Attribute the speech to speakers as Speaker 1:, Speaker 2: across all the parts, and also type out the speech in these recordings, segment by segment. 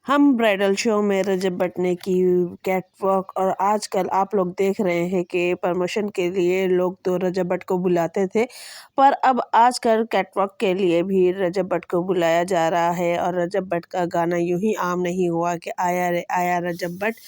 Speaker 1: हम bridal show में रजब बटने की कैटवॉक और आजकल आप लोग देख रहे हैं कि प्रमोशन के लिए लोग तो रजब भट्ट को बुलाते थे, पर अब आजकल कैटवॉक के लिए भी रजब भट्ट को बुलाया जा रहा है। और रजब भट्ट का गाना यूं ही आम नहीं हुआ कि आया रे आया रजब भट्ट।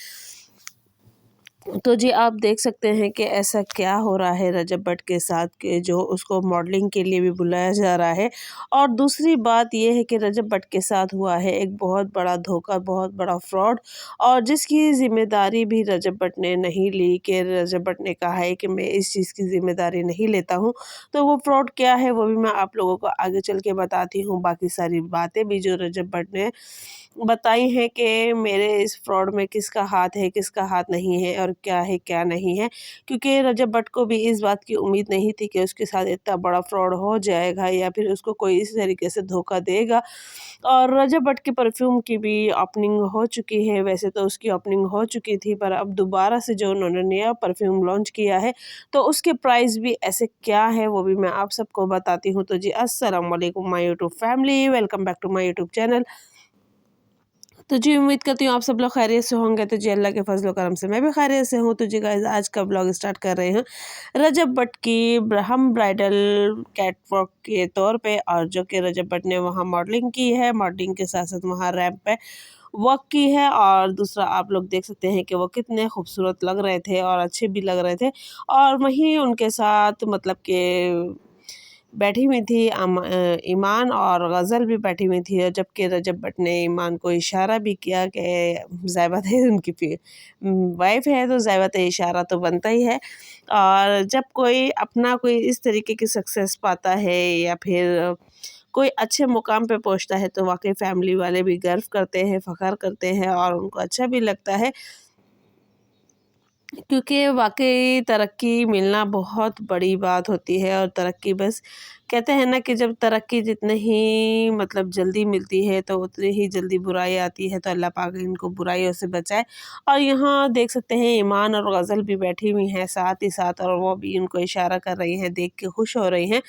Speaker 1: तो जी आप देख सकते हैं कि ऐसा क्या हो रहा है रजब भट्ट के साथ कि जो उसको मॉडलिंग के लिए भी बुलाया जा रहा है। और दूसरी बात ये है कि रजब भट्ट के साथ हुआ है एक बहुत बड़ा धोखा, बहुत बड़ा फ्रॉड, और जिसकी ज़िम्मेदारी भी रजब भट्ट ने नहीं ली। कि रजब भट्ट ने कहा है कि मैं इस चीज़ की ज़िम्मेदारी नहीं लेता हूँ। तो वो फ्रॉड क्या है वो भी मैं आप लोगों को आगे चल के बताती हूँ। बाकी सारी बातें भी जो रजब भट्ट ने बताई हैं कि मेरे इस फ्रॉड में किसका हाथ है, किसका हाथ नहीं है और क्या है, क्या नहीं है। क्योंकि रजब भट्ट को भी इस बात की उम्मीद नहीं थी कि उसके साथ इतना बड़ा फ्रॉड हो जाएगा या फिर उसको कोई इस तरीके से धोखा देगा। और रजब भट्ट की परफ्यूम की भी ओपनिंग हो चुकी है। वैसे तो उसकी ओपनिंग हो चुकी थी, पर अब दोबारा से जो उन्होंने नया परफ्यूम लॉन्च किया है तो उसके प्राइस भी ऐसे क्या है वो भी मैं आप सबको बताती हूँ। तो जी अस्सलाम वालेकुम my YouTube family, welcome back to my YouTube channel. तो जी उम्मीद करती हूँ आप सब लोग खैरियत से होंगे। तो जी अल्लाह के फजल करम से मैं भी खैरियत से हूँ। तो जी गाइस आज का ब्लॉग स्टार्ट कर रहे हैं रजब भट्ट की हम ब्राइडल कैटवॉक के तौर पे, और जो कि रजब भट्ट ने वहाँ मॉडलिंग की है, मॉडलिंग के साथ साथ वहाँ रैंप पे वॉक की है। और दूसरा आप लोग देख सकते हैं कि वो कितने खूबसूरत लग रहे थे और अच्छे भी लग रहे थे। और वहीं उनके साथ मतलब कि बैठी हुई थी ईमान, और गज़ल भी बैठी हुई थी। और जबकि रजब भट्ट ने ईमान को इशारा भी किया कि ज़ैबत है उनकी वाइफ है तो ज़ैबत इशारा तो बनता ही है। और जब कोई अपना कोई इस तरीके की सक्सेस पाता है या फिर कोई अच्छे मुकाम पे पहुंचता है तो वाकई फैमिली वाले भी गर्व करते हैं, फ़ख्र करते हैं और उनको अच्छा भी लगता है। क्योंकि वाक़ई तरक्की मिलना बहुत बड़ी बात होती है। और तरक्की बस कहते हैं ना कि जब तरक्की जितने ही मतलब जल्दी मिलती है तो उतनी ही जल्दी बुराई आती है। तो अल्लाह पाक इनको बुराइयों से बचाए। और यहाँ देख सकते हैं ईमान और गज़ल भी बैठी हुई हैं साथ ही साथ, और वो भी इनको इशारा कर रही हैं, देख के खुश हो रही हैं,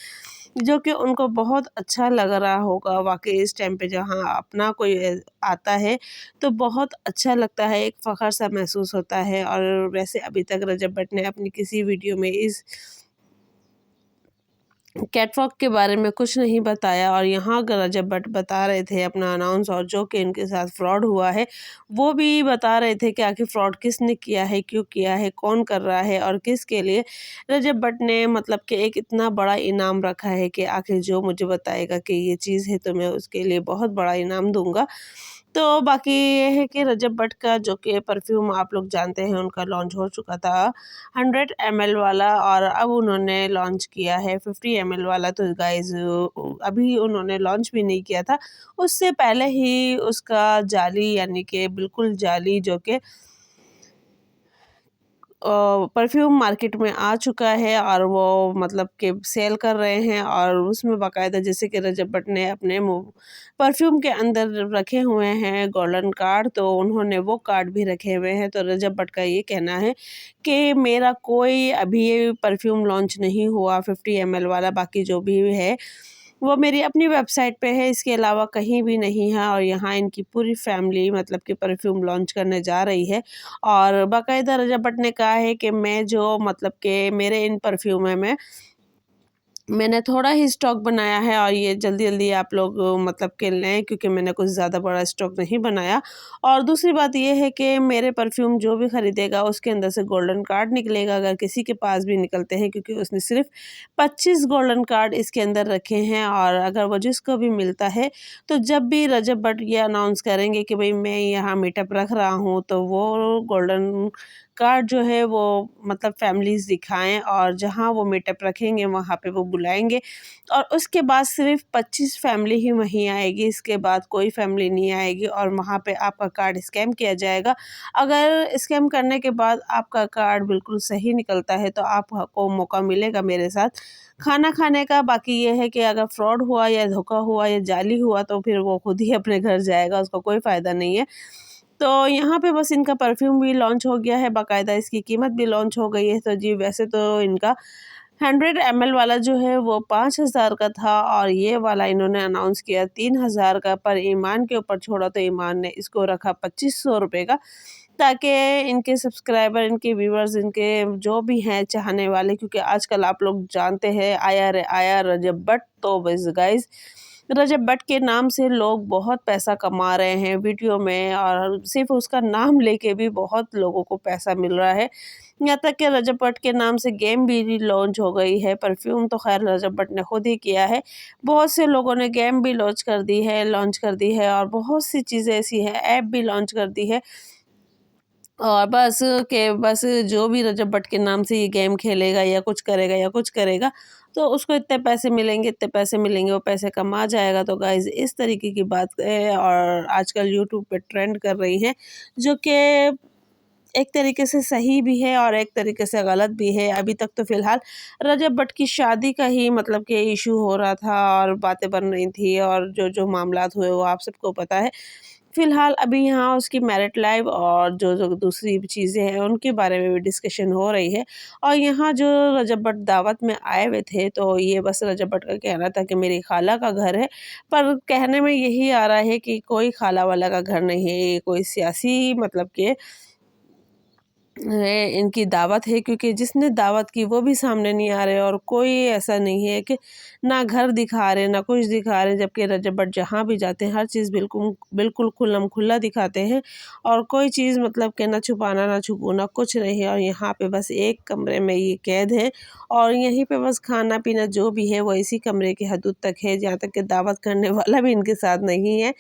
Speaker 1: जो कि उनको बहुत अच्छा लग रहा होगा। वाक़ई इस टाइम पे जहाँ अपना कोई आता है तो बहुत अच्छा लगता है, एक फ़ख्र सा महसूस होता है। और वैसे अभी तक रजब भट्ट ने अपनी किसी वीडियो में इस कैटवॉक के बारे में कुछ नहीं बताया। और यहाँ अगर रजब भट्ट बता रहे थे अपना अनाउंस, और जो कि इनके साथ फ्रॉड हुआ है वो भी बता रहे थे कि आखिर फ्रॉड किसने किया है, क्यों किया है, कौन कर रहा है और किसके लिए। रजब भट्ट ने मतलब कि एक इतना बड़ा इनाम रखा है कि आखिर जो मुझे बताएगा कि ये चीज़ है तो मैं उसके लिए बहुत बड़ा इनाम दूंगा। तो बाकी ये है कि रजब भट्ट का जो कि परफ्यूम आप लोग जानते हैं उनका लॉन्च हो चुका था 100 ml वाला, और अब उन्होंने लॉन्च किया है 50 ml वाला। तो गाइस अभी उन्होंने लॉन्च भी नहीं किया था, उससे पहले ही उसका जाली यानी कि बिल्कुल जाली जो कि परफ्यूम मार्केट में आ चुका है और वो मतलब कि सेल कर रहे हैं। और उसमें बाकायदा जैसे कि रजब भट्ट ने अपने परफ्यूम के अंदर रखे हुए हैं गोल्डन कार्ड, तो उन्होंने वो कार्ड भी रखे हुए हैं। तो रजब भट्ट का ये कहना है कि मेरा कोई अभी ये परफ्यूम लॉन्च नहीं हुआ 50 ml वाला, बाकी जो भी है वो मेरी अपनी वेबसाइट पे है, इसके अलावा कहीं भी नहीं है। और यहाँ इनकी पूरी फैमिली मतलब कि परफ्यूम लॉन्च करने जा रही है। और बाकायदा रजब भट्ट ने कहा है कि मैं जो मतलब कि मेरे इन परफ्यूम में मैंने थोड़ा ही स्टॉक बनाया है और ये जल्दी-जल्दी आप लोग मतलब कि लें, क्योंकि मैंने कुछ ज़्यादा बड़ा स्टॉक नहीं बनाया। और दूसरी बात ये है कि मेरे परफ्यूम जो भी खरीदेगा उसके अंदर से गोल्डन कार्ड निकलेगा, अगर किसी के पास भी निकलते हैं, क्योंकि उसने सिर्फ़ 25 गोल्डन कार्ड इसके अंदर रखे हैं। और अगर वो जिसको भी मिलता है तो जब भी रजब भट्ट ये अनाउंस करेंगे कि भई मैं यहाँ मीटअप रख रहा हूँ, तो वो गोल्डन कार्ड जो है वो मतलब फैमिलीज़ दिखाएँ, और जहाँ वो मीटअप रखेंगे वहाँ पे वो बुलाएँगे। और उसके बाद सिर्फ़ 25 फैमिली ही वहीं आएगी, इसके बाद कोई फैमिली नहीं आएगी और वहाँ पे आपका कार्ड स्कैम किया जाएगा। अगर स्कैम करने के बाद आपका कार्ड बिल्कुल सही निकलता है तो आपको मौका मिलेगा मेरे साथ खाना खाने का। बाकी ये है कि अगर फ्रॉड हुआ या धोखा हुआ या जाली हुआ तो फिर वो खुद ही अपने घर जाएगा, उसका कोई फ़ायदा नहीं है। तो यहाँ पे बस इनका परफ्यूम भी लॉन्च हो गया है, बाकायदा इसकी कीमत भी लॉन्च हो गई है। तो जी वैसे तो इनका 100 ml वाला जो है वो 5,000 का था और ये वाला इन्होंने अनाउंस किया 3,000 का, पर ईमान के ऊपर छोड़ा तो ईमान ने इसको रखा 2500 रुपये का, ताकि इनके सब्सक्राइबर, इनके व्यूअर्स, इनके जो भी हैं चाहने वाले, क्योंकि आजकल आप लोग जानते हैं आया रजब बट, तो बस गाइस रजब भट्ट के नाम से लोग बहुत पैसा कमा रहे हैं वीडियो में, और सिर्फ उसका नाम लेके भी बहुत लोगों को पैसा मिल रहा है। यहाँ तक कि रजब भट्ट के नाम से गेम भी लॉन्च हो गई है। परफ्यूम तो खैर रजब भट्ट ने खुद ही किया है। बहुत से लोगों ने गेम भी लॉन्च कर दी है और बहुत सी चीज़ें ऐसी हैं, ऐप भी लॉन्च कर दी है। और बस जो भी रजब भट्ट के नाम से ये गेम खेलेगा या कुछ करेगा तो उसको इतने पैसे मिलेंगे, वो पैसे कमा जाएगा। तो गाइज़ इस तरीके की बात है और आजकल यूट्यूब पे ट्रेंड कर रही हैं, जो कि एक तरीके से सही भी है और एक तरीके से गलत भी है। अभी तक तो फ़िलहाल रजब भट्ट की शादी का ही मतलब कि इश्यू हो रहा था और बातें बन रही थी, और जो मामलात हुए वो आप सबको पता है। फ़िलहाल अभी यहाँ उसकी मैरिड लाइफ़ और जो दूसरी चीज़ें हैं उनके बारे में भी डिस्कशन हो रही है। और यहाँ जो रजब भट्ट दावत में आए हुए थे, तो ये बस रजब भट्ट का कहना था कि मेरी खाला का घर है, पर कहने में यही आ रहा है कि कोई खाला वाला का घर नहीं है, ये कोई सियासी मतलब के इनकी दावत है, क्योंकि जिसने दावत की वो भी सामने नहीं आ रहे और कोई ऐसा नहीं है कि ना घर दिखा रहे ना कुछ दिखा रहे, जबकि रजब भट्ट जहाँ भी जाते हैं हर चीज़ बिल्कुल बिल्कुल खुल्लम खुल्ला दिखाते हैं और कोई चीज़ मतलब कि ना छुपाना ना छुपाना कुछ नहीं है। और यहाँ पे बस एक कमरे में ये कैद है और यहीं पे बस खाना पीना जो भी है वो इसी कमरे की हदूद तक है, जहाँ तक कि दावत करने वाला भी इनके साथ नहीं है।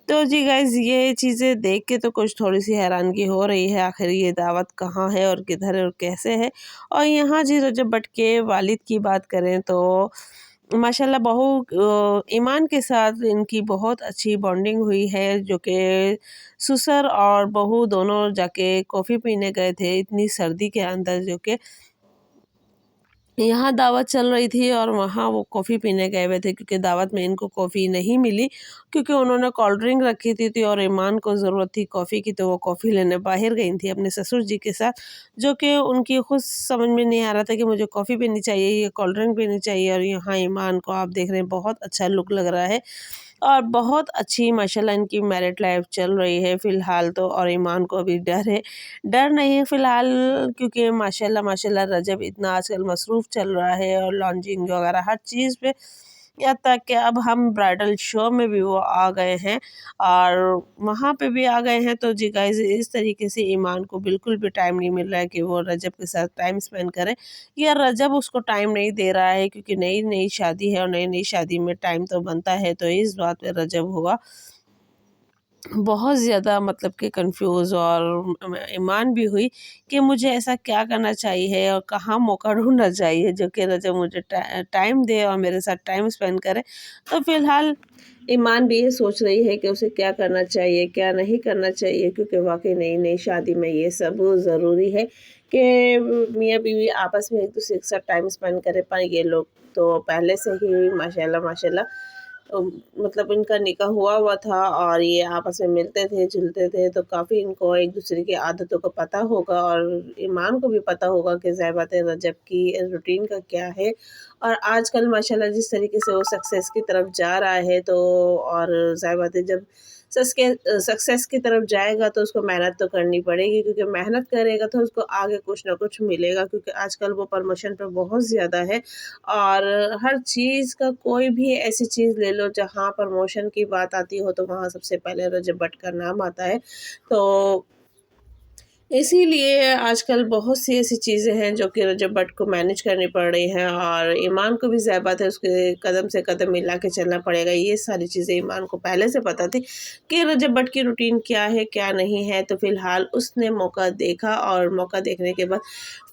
Speaker 1: तो जी गाइज़ ये चीज़ें देख के तो कुछ थोड़ी-सी हैरानगी हो रही है, आखिर ये दावत कहाँ है और किधर है और कैसे है? और यहाँ जी रजब भट्ट के वालिद की बात करें तो माशाल्लाह ईमान के साथ इनकी बहुत अच्छी बॉन्डिंग हुई है, जो कि ससुर और बहू दोनों जाके कॉफ़ी पीने गए थे इतनी सर्दी के अंदर, जो कि यहाँ दावत चल रही थी और वहाँ वो कॉफ़ी पीने गए हुए थे, क्योंकि दावत में इनको कॉफ़ी नहीं मिली, क्योंकि उन्होंने कोल्ड ड्रिंक रखी थी और ईमान को ज़रूरत थी कॉफ़ी की, तो वो कॉफ़ी लेने बाहर गई थी अपने ससुर जी के साथ, जो कि उनकी खुद समझ में नहीं आ रहा था कि मुझे कॉफ़ी पीनी चाहिए या कोल्ड ड्रिंक पीनी चाहिए। और यहाँ ईमान को आप देख रहे हैं बहुत अच्छा लुक लग रहा है और बहुत अच्छी माशाल्लाह इनकी मैरिड लाइफ चल रही है फ़िलहाल तो। और ईमान को अभी डर नहीं है फ़िलहाल, क्योंकि माशाल्लाह माशाल्लाह रजब इतना आजकल मसरूफ़ चल रहा है और लॉन्चिंग वगैरह हर चीज़ पे, यहाँ तक कि अब हम ब्राइडल शो में भी वो आ गए हैं और वहाँ पे भी आ गए हैं। तो जी गाइज़ इस तरीके से ईमान को बिल्कुल भी टाइम नहीं मिल रहा है कि वो रजब के साथ टाइम स्पेंड करे, या रजब उसको टाइम नहीं दे रहा है, क्योंकि नई नई शादी है और नई नई शादी में टाइम तो बनता है। तो इस बात पे रजब हुआ बहुत ज़्यादा मतलब कि कंफ्यूज़, और ईमान भी हुई कि मुझे ऐसा क्या करना चाहिए और कहाँ मौका ढूँढना चाहिए जो कि रजब मुझे टाइम दे और मेरे साथ टाइम स्पेंड करे। तो फ़िलहाल ईमान भी ये सोच रही है कि उसे क्या करना चाहिए, क्या नहीं करना चाहिए, क्योंकि वाक़ई नई-नई शादी में ये सब ज़रूरी है कि मियाँ-बीवी आपस में एक-दूसरे के साथ टाइम स्पेंड करें। पर ये लोग तो पहले से ही माशाल्लाह माशाल्लाह मतलब इनका निकाह हुआ हुआ था और ये आपस में मिलते थे, जुलते थे, तो काफ़ी इनको एक-दूसरे की आदतों का पता होगा और ईमान को भी पता होगा कि ज़ाहिर बात है रजब की रूटीन का क्या है। और आजकल माशाल्लाह जिस तरीके से वो सक्सेस की तरफ जा रहा है, तो और ज़ाहिर बात है जब सक्सेस की तरफ जाएगा तो उसको मेहनत तो करनी पड़ेगी, क्योंकि मेहनत करेगा तो उसको आगे कुछ ना कुछ मिलेगा, क्योंकि आजकल वो प्रमोशन पे बहुत ज़्यादा है। और हर चीज़ का कोई भी ऐसी चीज़ ले लो जहाँ प्रमोशन की बात आती हो तो वहाँ सबसे पहले रजब भट्ट का नाम आता है। तो इसीलिए आजकल बहुत सी ऐसी चीज़ें हैं जो कि रजब भट्ट को मैनेज करनी पड़ रही हैं और ईमान को भी ज़ाहिर बात है उसके कदम से कदम मिला के चलना पड़ेगा। ये सारी चीज़ें ईमान को पहले से पता थी कि रजब भट्ट की रूटीन क्या है, क्या नहीं है। तो फ़िलहाल उसने मौका देखा और मौका देखने के बाद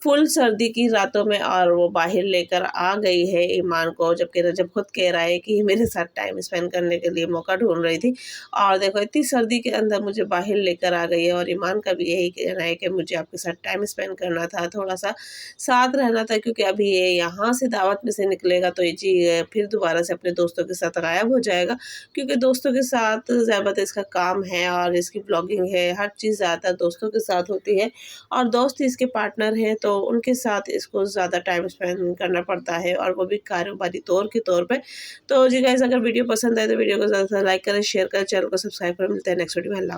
Speaker 1: फुल सर्दी की रातों में और वो बाहर लेकर आ गई है ईमान को, जबकि रजब खुद कह रहा है कि मेरे साथ टाइम स्पेंड करने के लिए मौका ढूँढ रही थी और देखो इतनी सर्दी के अंदर मुझे बाहर लेकर आ गई है। और ईमान का भी यही कहना है कि मुझे आपके साथ टाइम स्पेंड करना था, थोड़ा-सा साथ रहना था, क्योंकि अभी ये यहाँ से दावत में से निकलेगा तो ये जी फिर दोबारा से अपने दोस्तों के साथ गायब हो जाएगा, क्योंकि दोस्तों के साथ ज़्यादातर इसका काम है और इसकी ब्लॉगिंग है, हर चीज़ ज़्यादातर दोस्तों के साथ होती है और दोस्त ही इसके पार्टनर हैं। तो तो उनके साथ इसको ज़्यादा टाइम स्पेंड करना पड़ता है, और वो भी कारोबारी तौर के तौर पे। तो जी गाइस, अगर वीडियो पसंद आए तो वीडियो को ज़्यादा से ज़्यादा लाइक करें, शेयर करें, चैनल को सब्सक्राइब करें। मिलते हैं नेक्स्ट वीडियो में। अल्लाह।